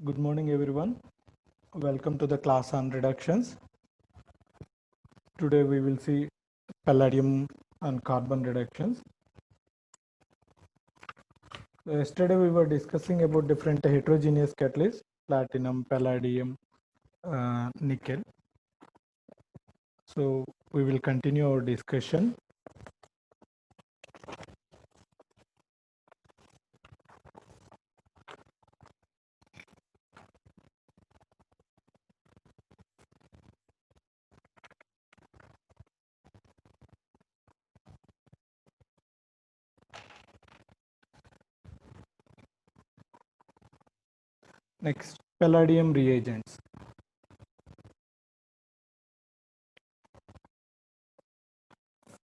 Good morning, everyone. Welcome to the class on reductions. Today we will see palladium and carbon reductions. Yesterday we were discussing about different heterogeneous catalysts, platinum, palladium, nickel. So we will continue our discussion. Next, palladium reagents.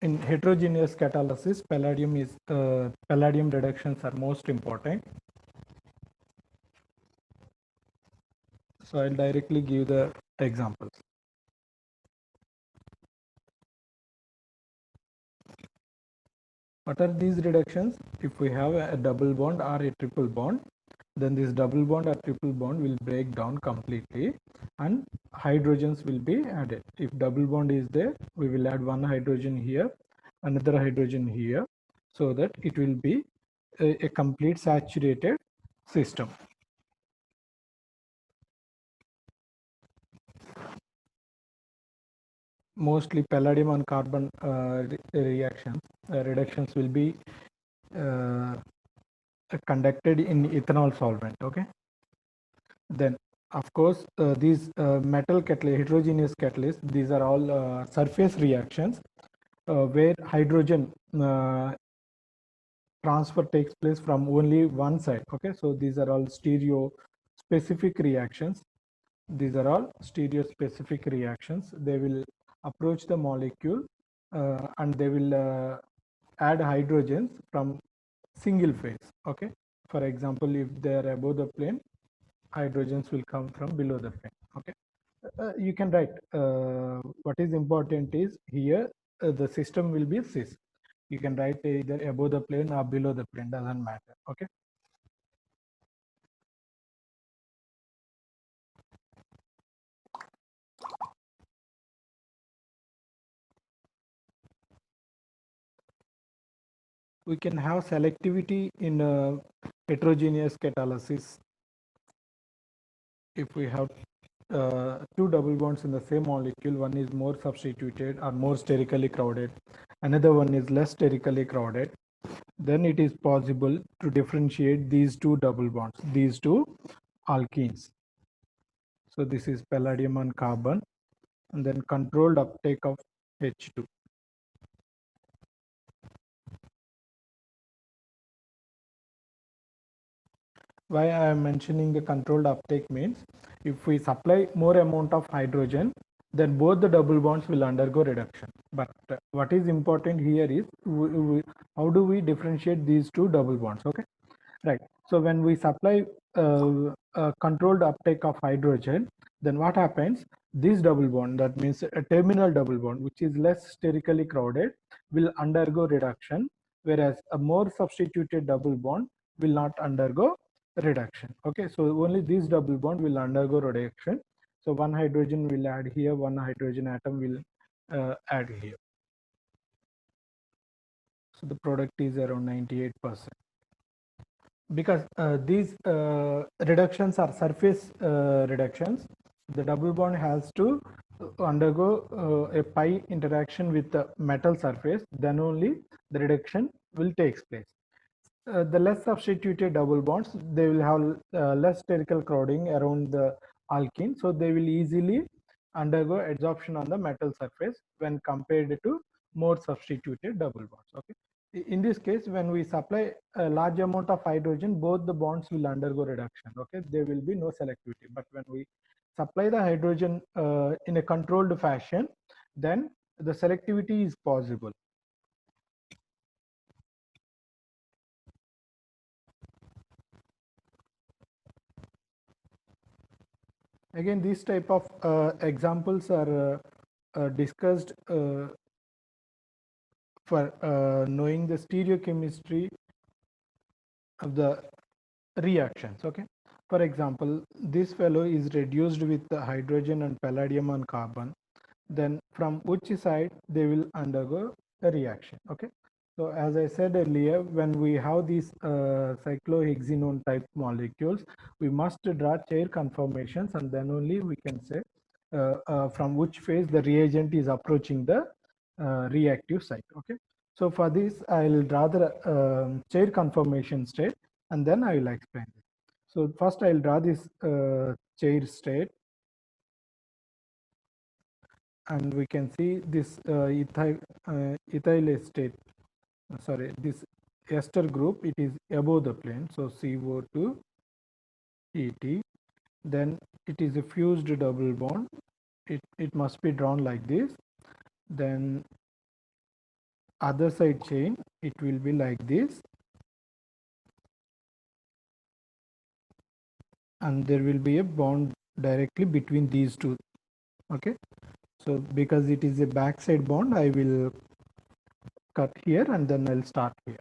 In heterogeneous catalysis, palladium reductions are most important. So I'll directly give the examples. What are these reductions? If we have a double bond or a triple bond, then this double bond or triple bond will break down completely and hydrogens will be added. If double bond is there, we will add one hydrogen here, another hydrogen here, so that it will be a complete saturated system. Mostly palladium and carbon reductions will be conducted in ethanol solvent. Okay. Then of course these metal catalyst, heterogeneous catalysts, these are all surface reactions where hydrogen transfer takes place from only one side. Okay, so these are all stereo specific reactions. These are all stereo specific reactions. They will approach the molecule and they will add hydrogens from single phase. Okay, for example, if they are above the plane, hydrogens will come from below the plane. Okay, you can write what is important is here the system will be cis. You can write either above the plane or below the plane, doesn't matter. Okay. We can have selectivity in heterogeneous catalysis if we have two double bonds in the same molecule. One is more substituted or more sterically crowded, another one is less sterically crowded. Then it is possible to differentiate these two double bonds, these two alkenes. So this is palladium and carbon, and then controlled uptake of H2. Why I am mentioning the controlled uptake means if we supply more amount of hydrogen, then both the double bonds will undergo reduction. But what is important here is how do we differentiate these two double bonds? Okay, right. So when we supply a controlled uptake of hydrogen, then what happens? This double bond, that means a terminal double bond, which is less sterically crowded, will undergo reduction, whereas a more substituted double bond will not undergo reduction. Okay, so only this double bond will undergo reduction. So one hydrogen will add here, one hydrogen atom will add here. So the product is around 98%. Because these reductions are surface reductions, the double bond has to undergo a pi interaction with the metal surface, then only the reduction will take place. The less substituted double bonds, they will have less sterical crowding around the alkene, so they will easily undergo adsorption on the metal surface when compared to more substituted double bonds. Okay, in this case, when we supply a large amount of hydrogen, both the bonds will undergo reduction. Okay, there will be no selectivity. But when we supply the hydrogen in a controlled fashion, then the selectivity is possible. Again, these type of examples are discussed for knowing the stereochemistry of the reactions. Okay, For example, this fellow is reduced with the hydrogen and palladium and carbon. Then from which side they will undergo a reaction. Okay. So as I said earlier, when we have these cyclohexenone type molecules, we must draw chair conformations, and then only we can say from which phase the reagent is approaching the reactive site. Okay. So for this, I will draw the chair conformation state, and then I will explain it. So first I will draw this chair state, and we can see this ethyl estate, sorry, this ester group, it is above the plane, so CO2 ET. Then it is a fused double bond. It must be drawn like this. Then other side chain, it will be like this, and there will be a bond directly between these two. Okay, so because it is a backside bond, I will cut here and then I'll start here.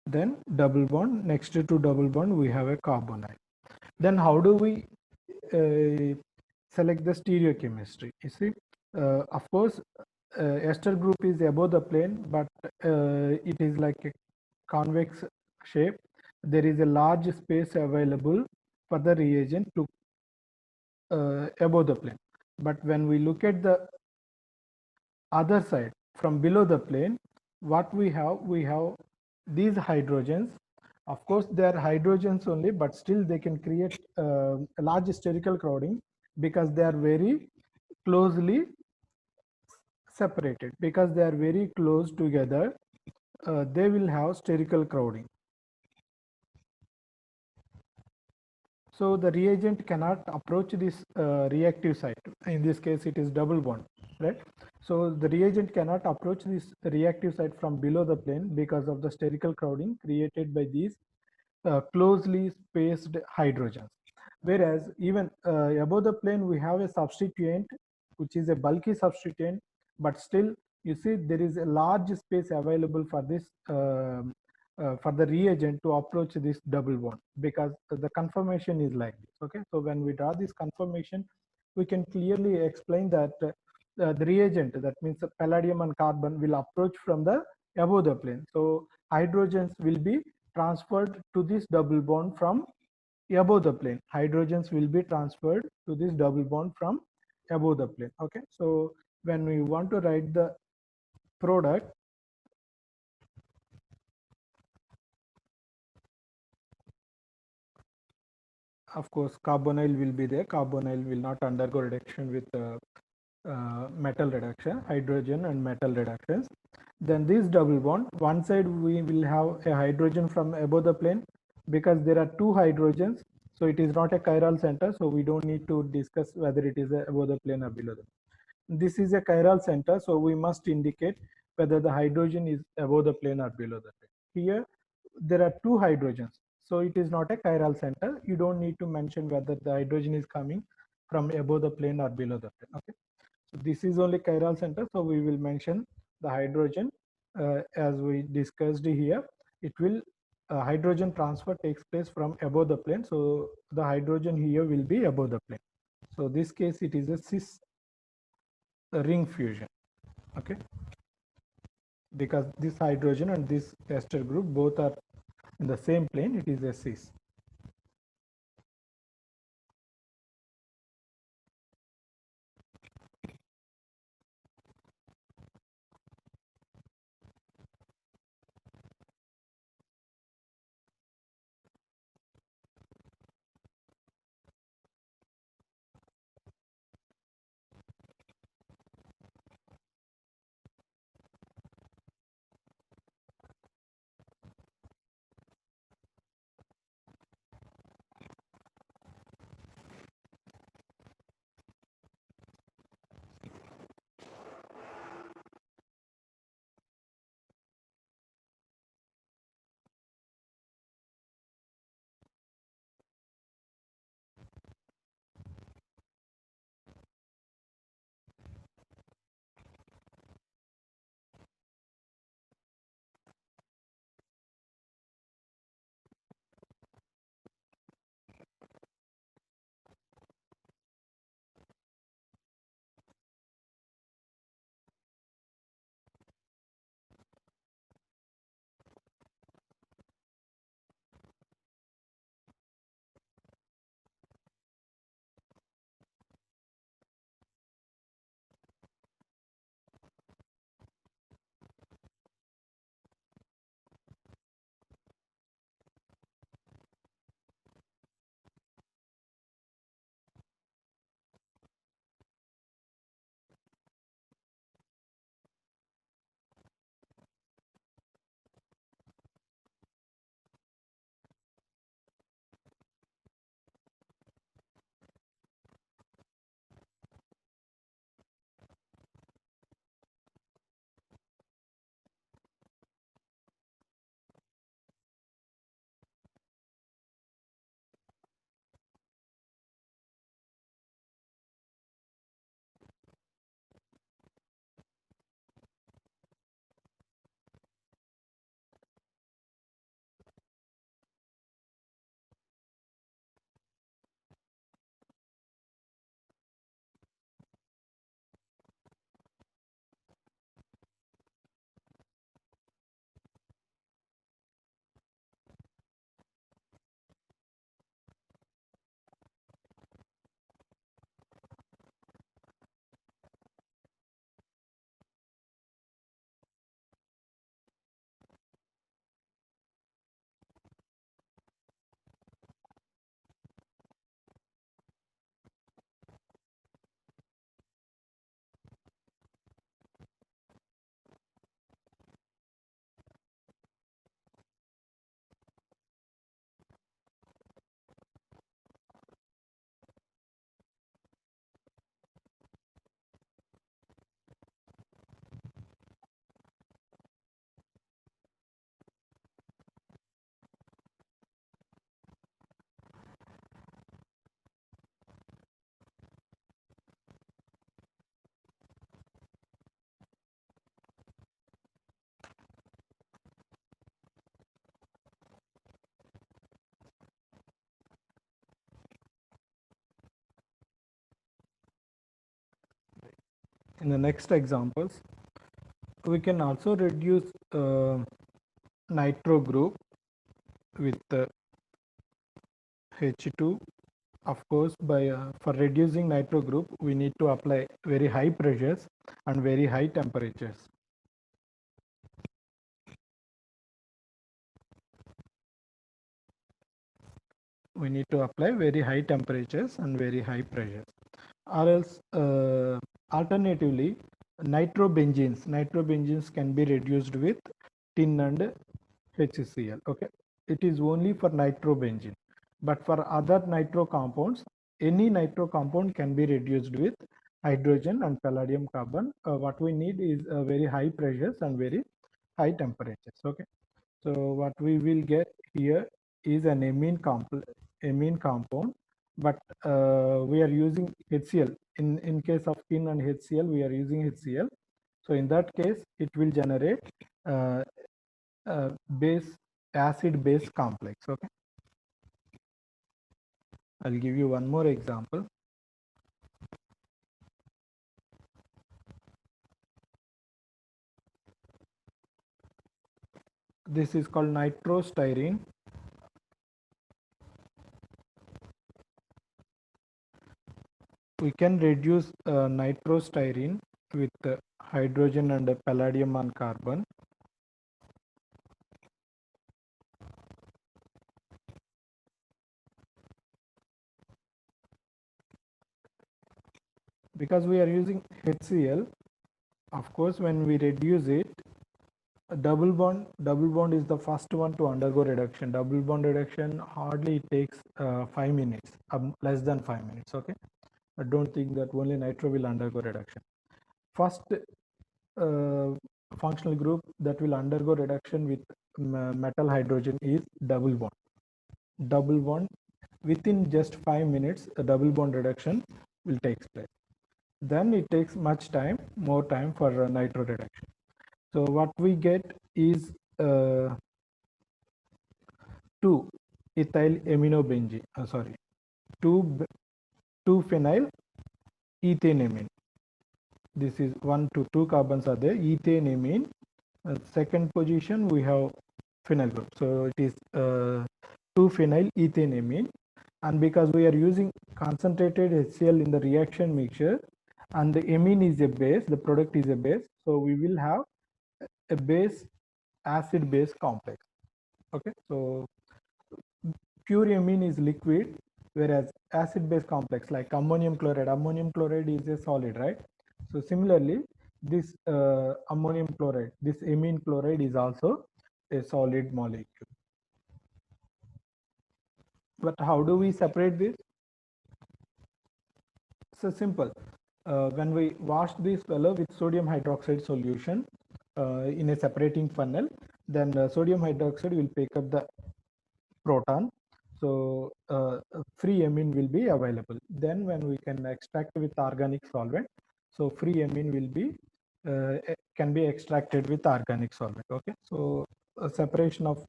Then double bond, next to double bond we have a carbonyl. Then how do we select the stereochemistry? You see, of course, ester group is above the plane, but it is like a convex shape. There is a large space available for the reagent to above the plane. But when we look at the other side from below the plane, what we have these hydrogens. Of course they are hydrogens only, but still they can create a large spherical crowding because they are very closely separated. Because they are very close together, they will have spherical crowding. So the reagent cannot approach this reactive site. In this case, it is double bond, right? So the reagent cannot approach this reactive site from below the plane because of the spherical crowding created by these closely spaced hydrogens. Whereas even above the plane, we have a substituent, which is a bulky substituent, but still you see there is a large space available for this for the reagent to approach this double bond, because the conformation is like this. Okay, so when we draw this conformation, we can clearly explain that the reagent, that means the palladium and carbon, will approach from the above the plane. So hydrogens will be transferred to this double bond from above the plane. Hydrogens will be transferred to this double bond from above the plane. Okay, so when we want to write the product, of course carbonyl will be there. Carbonyl will not undergo reduction with metal reduction, hydrogen and metal reductions. Then this double bond, one side we will have a hydrogen from above the plane, because there are two hydrogens, so it is not a chiral center, so we don't need to discuss whether it is above the plane or below the plane. This is a chiral center, so we must indicate whether the hydrogen is above the plane or below the plane. Here there are two hydrogens, so it is not a chiral center. You don't need to mention whether the hydrogen is coming from above the plane or below the plane. Okay, so this is only chiral center, so we will mention the hydrogen as we discussed here. It will hydrogen transfer takes place from above the plane, so the hydrogen here will be above the plane. So this case it is a cis ring fusion. Okay, because this hydrogen and this ester group both are in the same plane, it is a cis. In the next examples, we can also reduce nitro group with H2. Of course, by for reducing nitro group, we need to apply very high pressures and very high temperatures. We need to apply very high temperatures and very high pressures, or else alternatively nitrobenzenes can be reduced with tin and HCl. Okay, it is only for nitrobenzene, but for other nitro compounds, any nitro compound can be reduced with hydrogen and palladium carbon. What we need is very high pressures and very high temperatures. Okay, so what we will get here is an amine compound, but we are using HCl. In case of tin and HCl, we are using HCl. So in that case, it will generate uh, base acid base complex. Okay, I'll give you one more example. This is called nitrostyrene. We can reduce nitrostyrene with hydrogen and palladium and carbon. Because we are using HCl, of course, when we reduce it, a double bond is the first one to undergo reduction. Double bond reduction hardly takes 5 minutes, less than 5 minutes. Okay, I don't think that only nitro will undergo reduction. First functional group that will undergo reduction with metal hydrogen is double bond. Double bond, within just 5 minutes, a double bond reduction will take place. Then it takes much time, more time for nitro reduction. So what we get is 2 ethyl aminobenzene, 2 phenyl ethanamine. This is 1 to 2 carbons are there, ethanamine. Second position we have phenyl group, so it is 2 phenyl ethanamine. And because we are using concentrated HCl in the reaction mixture and the amine is a base, the product is a base, so we will have a base acid base complex. Okay, so pure amine is liquid, whereas acid base complex like ammonium chloride is a solid, right? So similarly, this ammonium chloride, this amine chloride is also a solid molecule. But how do we separate this? So simple. When we wash this fellow with sodium hydroxide solution in a separating funnel, then sodium hydroxide will pick up the proton. So free amine will be available. Then when we can extract with organic solvent, so free amine will be can be extracted with organic solvent. Okay, so separation of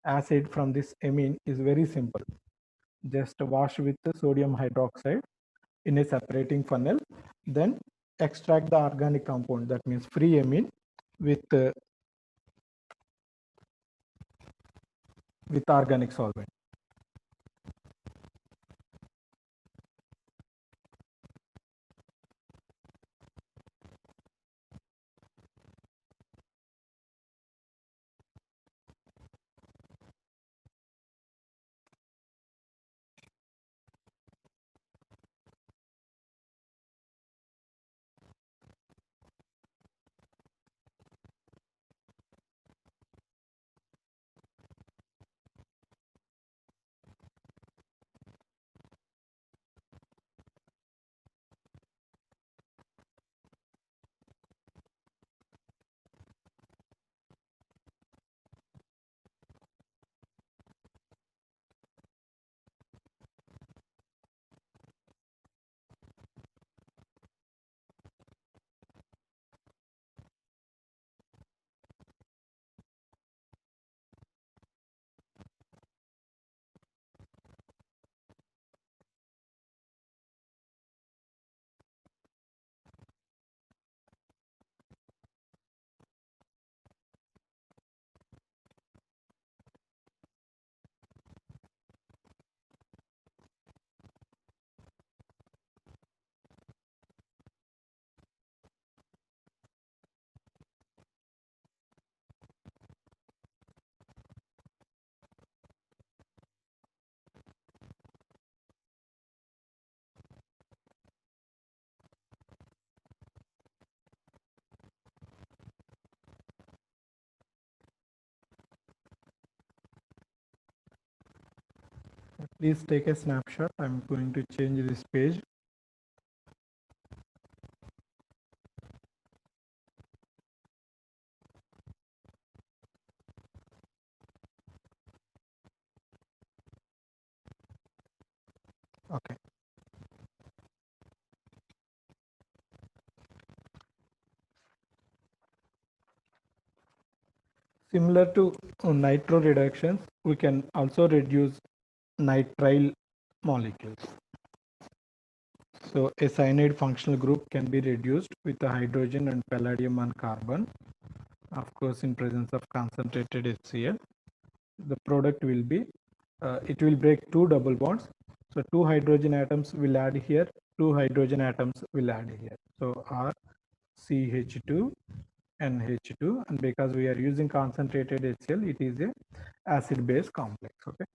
acid from this amine is very simple. Just wash with the sodium hydroxide in a separating funnel, then extract the organic compound, that means free amine with organic solvent. Please take a snapshot. I'm going to change this page. Okay. Similar to nitro reductions, we can also reduce nitrile molecules. So a cyanide functional group can be reduced with the hydrogen and palladium and carbon, of course in presence of concentrated HCl. The product will be, it will break two double bonds. So two hydrogen atoms will add here, two hydrogen atoms will add here. So R CH2 NH2, and because we are using concentrated HCl, it is a acid base complex. Okay,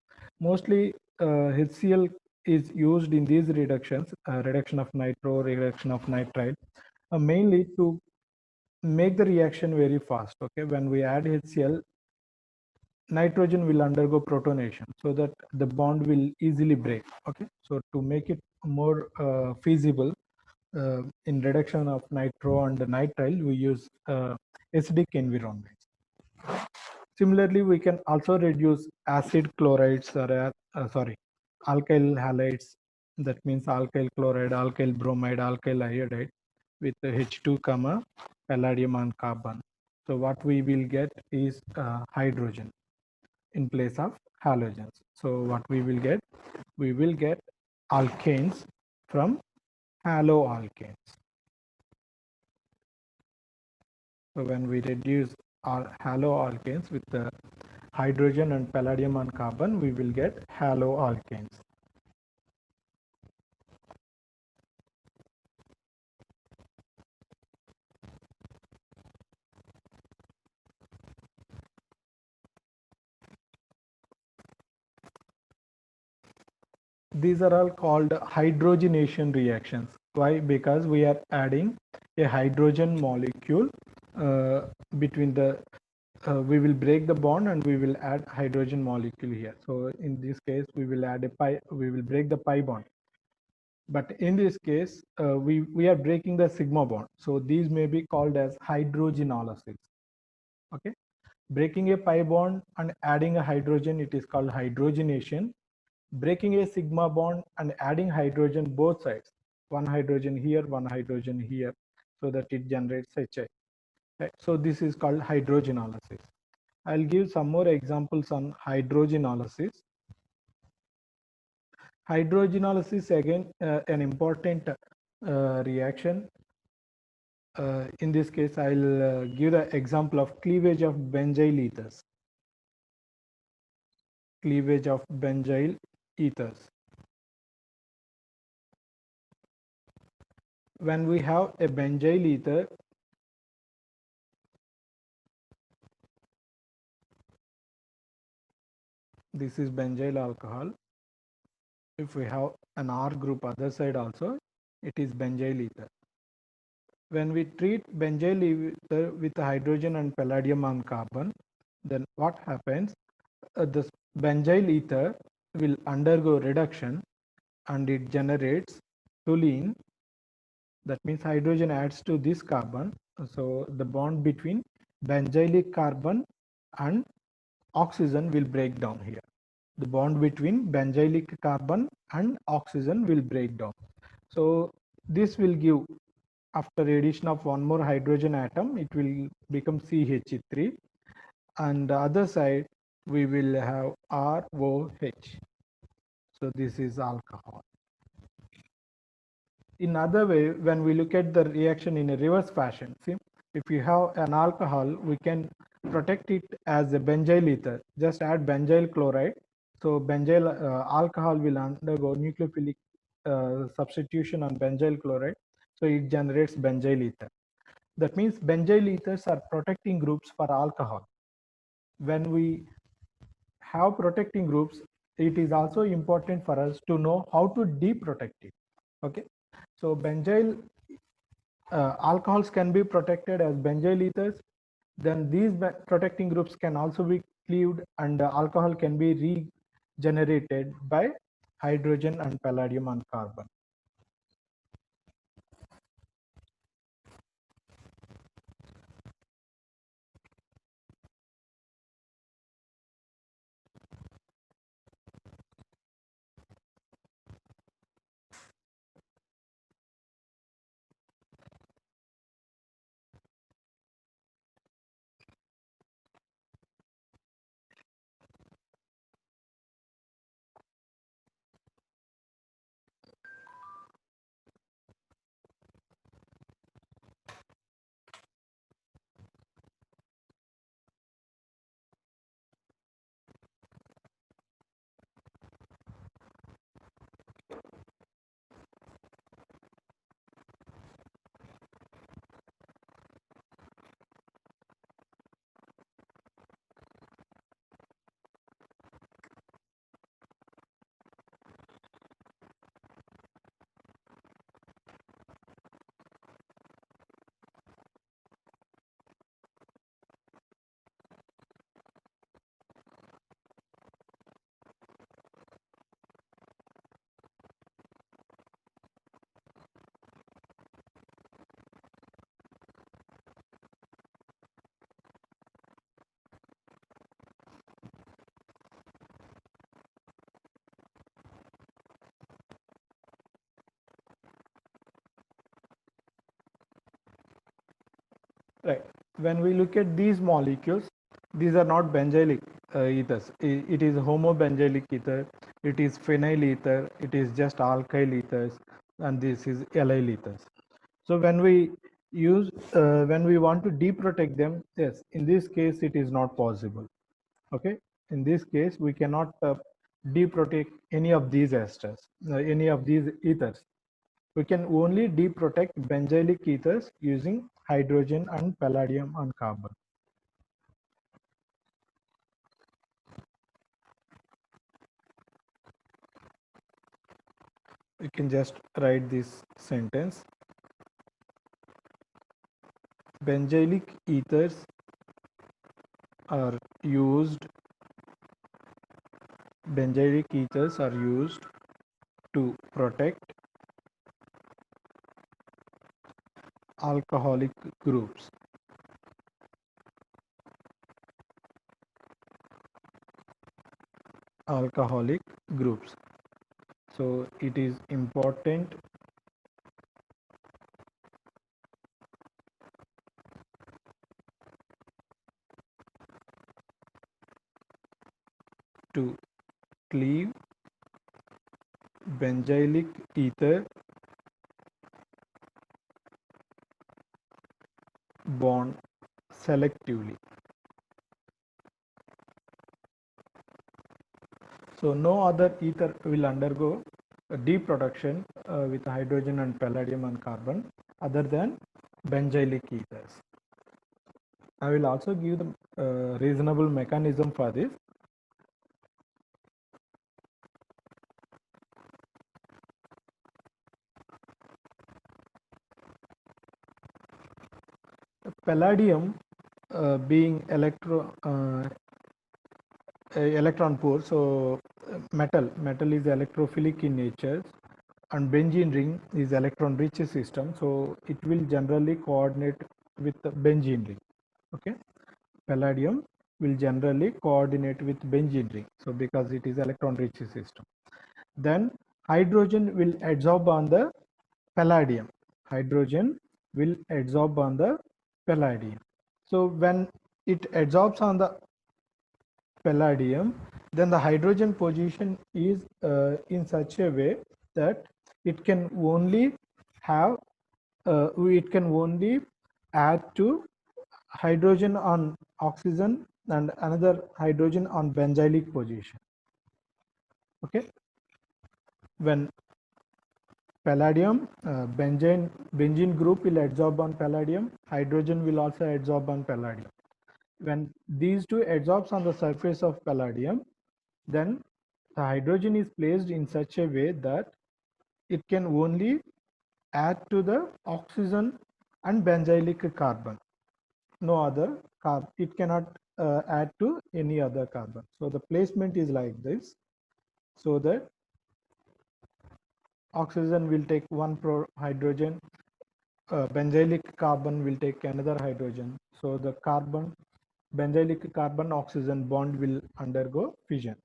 mostly HCl is used in these reductions, reduction of nitro, reduction of nitrile, mainly to make the reaction very fast. Okay, when we add HCl, nitrogen will undergo protonation so that the bond will easily break. Okay, so to make it more feasible, in reduction of nitro and nitrile, we use acidic environments. Similarly, we can also reduce acid chlorides or alkyl halides. That means alkyl chloride, alkyl bromide, alkyl iodide with H2 comma palladium and carbon. So what we will get is hydrogen in place of halogens. So what we will get? We will get alkanes from haloalkanes. So when we reduce our haloalkanes with the hydrogen and palladium and carbon, we will get haloalkanes. These are all called hydrogenation reactions. Why? Because we are adding a hydrogen molecule between the we will break the bond and we will add hydrogen molecule here. So in this case, we will add a pi, we will break the pi bond. But in this case, we are breaking the sigma bond. So these may be called as hydrogenolysis. Okay, breaking a pi bond and adding a hydrogen, it is called hydrogenation. Breaking a sigma bond and adding hydrogen both sides, one hydrogen here, one hydrogen here, so that it generates HI. Right? So this is called hydrogenolysis. I'll give some more examples on hydrogenolysis. Hydrogenolysis, again, an important reaction. In this case, I'll give the example of cleavage of benzyl ethers. Cleavage of benzyl ethers. When we have a benzyl ether, this is benzyl alcohol. If we have an R group other side also, it is benzyl ether. When we treat benzyl ether with hydrogen and palladium and carbon, then what happens? This benzyl ether will undergo reduction and it generates toluene. That means hydrogen adds to this carbon. So the bond between benzylic carbon and oxygen will break down here. The bond between benzylic carbon and oxygen will break down. So this will give, after addition of one more hydrogen atom, it will become CH3, and the other side we will have ROH. So this is alcohol. In other way, when we look at the reaction in a reverse fashion, see, if you have an alcohol, we can protect it as a benzyl ether. Just add benzyl chloride. So benzyl alcohol will undergo nucleophilic substitution on benzyl chloride. So it generates benzyl ether. That means benzyl ethers are protecting groups for alcohol. When we have protecting groups, it is also important for us to know how to deprotect it. Okay, so benzyl alcohols can be protected as benzyl ethers. Then these protecting groups can also be cleaved, and alcohol can be regenerated by hydrogen and palladium and carbon. Right. When we look at these molecules, these are not benzylic ethers. It is homobenzylic ether, it is phenyl ether, it is just alkyl ethers, and this is allyl ethers. So when we want to deprotect them, yes, in this case it is not possible. Okay, in this case we cannot deprotect any of these esters, any of these ethers. We can only deprotect benzylic ethers using hydrogen and palladium and carbon. We can just write this sentence. Benzylic ethers are used, benzylic ethers are used to protect alcoholic groups. Alcoholic groups. So it is important to cleave benzylic ether bond selectively. So no other ether will undergo a deproduction with hydrogen and palladium and carbon other than benzylic ethers. I will also give the reasonable mechanism for this. Palladium being electron poor, so metal is electrophilic in nature, and benzene ring is electron rich system, so it will generally coordinate with the benzene ring. Okay, palladium will generally coordinate with benzene ring, so because it is electron rich system. Then hydrogen will adsorb on the palladium. Hydrogen will adsorb on the palladium. So when it adsorbs on the palladium, then the hydrogen position is in such a way that it can only have it can only add to hydrogen on oxygen and another hydrogen on benzylic position. Okay, when palladium benzene group will adsorb on palladium, hydrogen will also adsorb on palladium. When these two adsorbs on the surface of palladium, then the hydrogen is placed in such a way that it can only add to the oxygen and benzylic carbon. No other carbon. It cannot add to any other carbon. So the placement is like this, so that oxygen will take one hydrogen, benzylic carbon will take another hydrogen. So the benzylic carbon oxygen bond will undergo fission.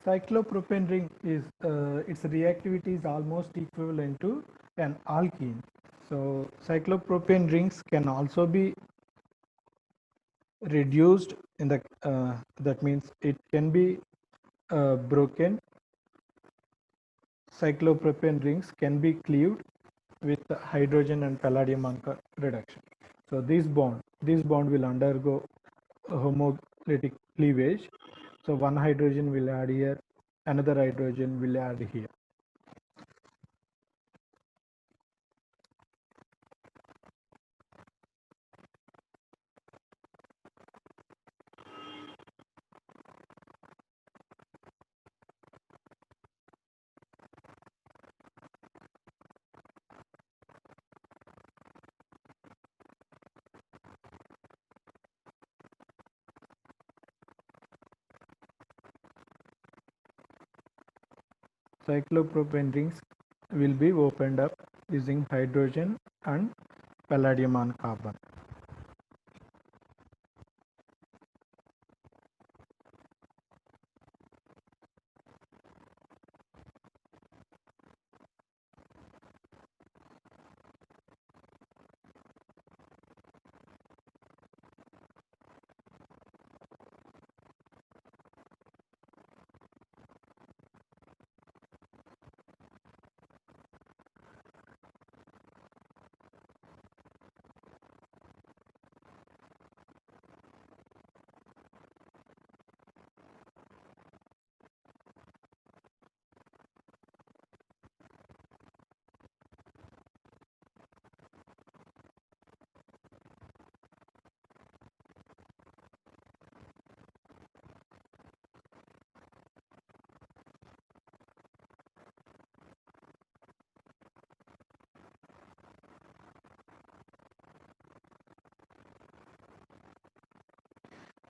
Cyclopropane ring is its reactivity is almost equivalent to an alkene. So cyclopropane rings can also be reduced in the that means it can be broken. Cyclopropane rings can be cleaved with hydrogen and palladium reduction. So this bond will undergo homolytic cleavage. So one hydrogen will add here, another hydrogen will add here. Cyclopropane rings will be opened up using hydrogen and palladium on carbon.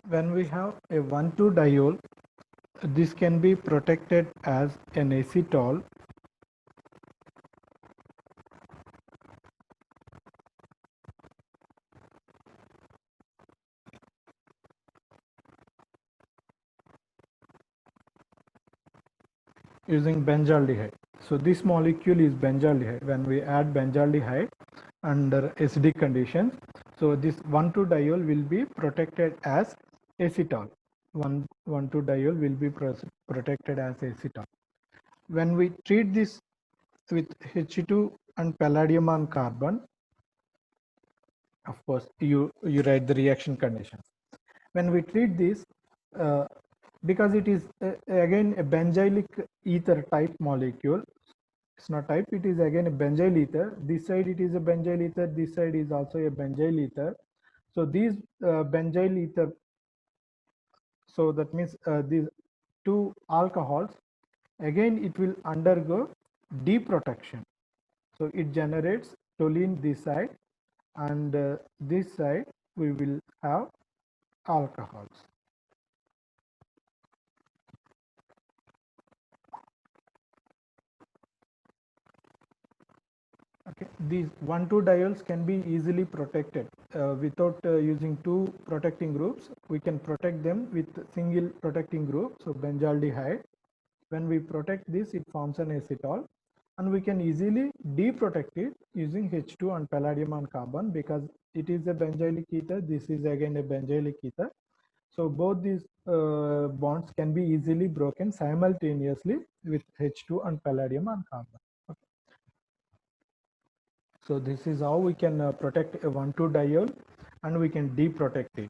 When we have a 1,2 diol, this can be protected as an acetal using benzaldehyde. So this molecule is benzaldehyde. When we add benzaldehyde under acidic conditions, so this 1,2 diol will be protected as acetal. 1,2 diol will be protected as acetal. When we treat this with He2 and palladium on carbon, of course, you write the reaction conditions. When we treat this, uh, because it is again a benzylic ether type molecule, it's not type, it is again a benzyl ether. This side it is a benzyl ether, this side is also a benzyl ether. So these benzyl ether, so that means these two alcohols, again it will undergo deprotection. So it generates toluene this side and this side we will have alcohols. Okay, these 1,2-diols can be easily protected without using two protecting groups. We can protect them with single protecting group, so benzaldehyde. When we protect this, it forms an acetal, and we can easily deprotect it using H2 and palladium and carbon, because it is a benzylic ether. This is again a benzylic ether. So both these bonds can be easily broken simultaneously with H2 and palladium and carbon. Okay. So this is how we can protect a 1,2-diol, and we can deprotect it.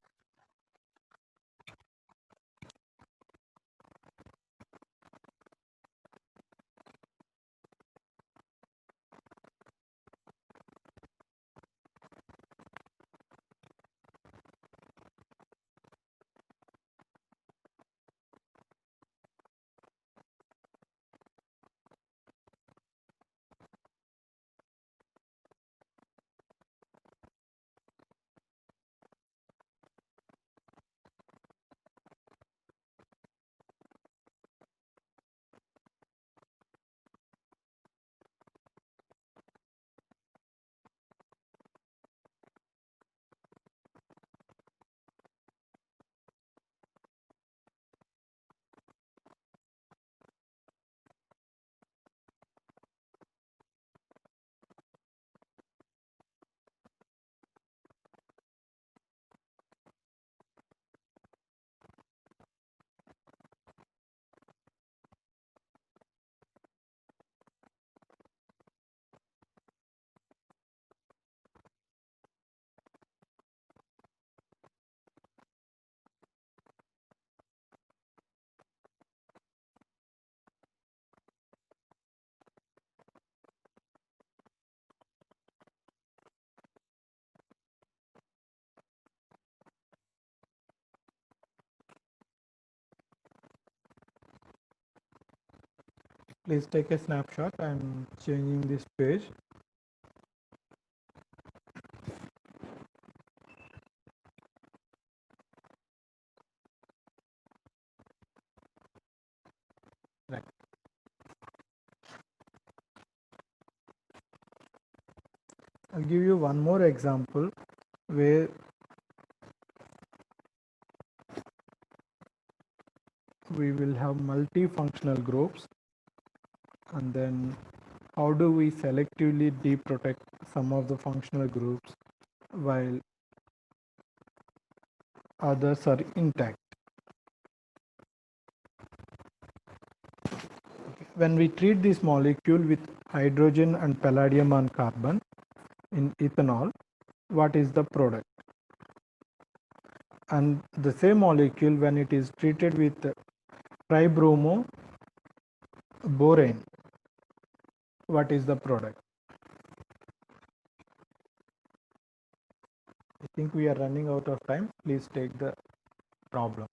Please take a snapshot. I'm changing this page. Right. I'll give you one more example where we will have multifunctional groups, and then how do we selectively deprotect some of the functional groups while others are intact. When we treat this molecule with hydrogen and palladium and carbon in ethanol, what is the product? And the same molecule, when it is treated with tribromo borane, what is the product? I think we are running out of time. Please take the problem.